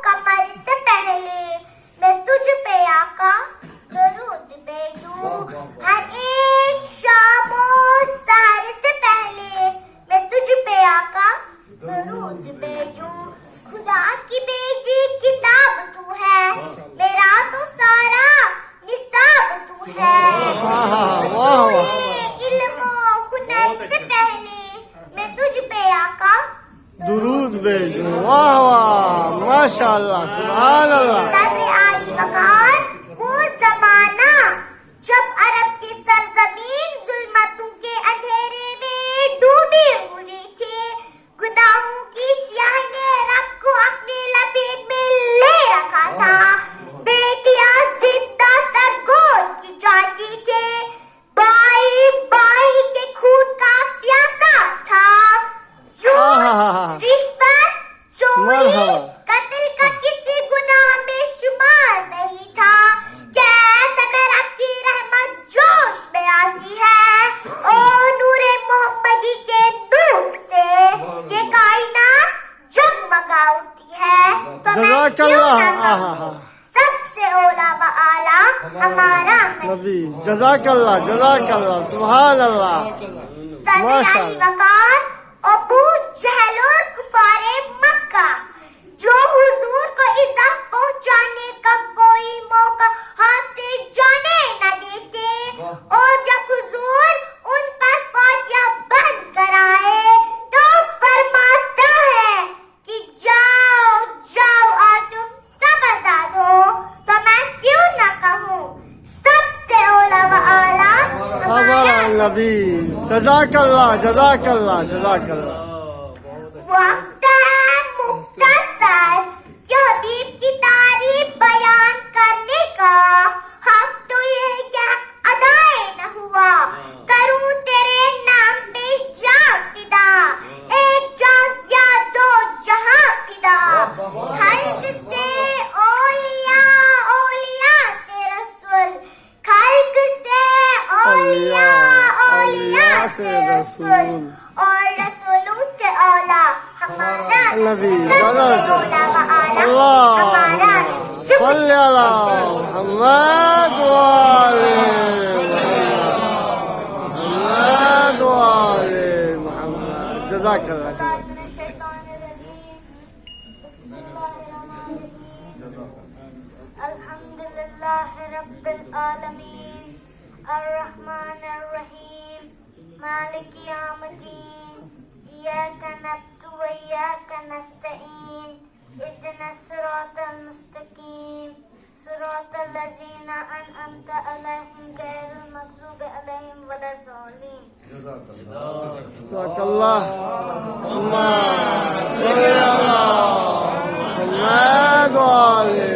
कमर से पहले मैं तुझ पे आका दरूद भेजूं हर एक शाम और सहर से पहले मैं तुझ पे आका दरूद भेजूं खुदा की भेजी किताब तू है मेरा तो सारा निसाब तू है इल्म हुनर से पहले मैं तुझ पे आका दुरूद भेजूं वाह वाह माशाअल्लाह सुभान अल्लाह सदर आली वकार वो जमाना जब अरब की सरजमीन जुल्मतों के अंधेरे में डूबी हुई थी गुनाहों की स्याह ने रब को अपनी लपेट में ले रखा था बेटियां जिंदा तक गोद की जाती थी बाई बाई के खून का प्यासा था जो रिश्वत चोरी मरहबा कत्ल का किसी गुनाह में शुमार नहीं था कैसे में रब की रहमत जोश में आती है और नूरे मोहम्मदी के नूर से ये कायनात जगमगा उठती है तो मैं क्यों जज़ाकल्लाह ना कहूं सबसे ओला व आला हमारा नबी जज़ाकल्लाह सुभान अल्लाह सदर माशाअल्लाह। अली वकार अबू जहल और कुफारे मक्का जो हुजूर को इज़्ज़त पहुंचाने का कोई मौका हाथ से जाने न देते और जब हुजूर उन पर फातिहा बंद कराए तो फरमाता है कि जाओ जाओ और तुम सब आजाद हो तो मैं क्यों न कहूँ सबसे ओला व आला हमारा नबी जज़ाकल्लाह वक्त है मुख्तसर कि हबीब की तारीफ बयान करने का हक तो ये है कि अदाए न हुआ करूं तेरे नाम पे जान फिदा एक जान या दो जहां फिदा खल्क से औलिया औलिया से रसूल खल्क से औलिया औलिया से रसूल और रसूलों से औला हमारा नबी सबसे औला व आला अल्लाह हमारा सल्ली अला मुहम्मद व आले मुहम्मद जज़ाकल्लाह अल्हम्दुलिल्लाह रब्बिल आलमीन अर्रहमानिर रहीम मालिक यौमिद्दीन इय्याका नअबुदु व इय्याका नस्तईन इहदिनस सिरातल मुस्तकीम सिरातल लज़ीना अनअमता अलैहिम गैरिल मग़ज़ूबि अलैहिम वलद्दालीन जज़ाकल्लाह अल्लाह सल्ली अला मुहम्मद व आले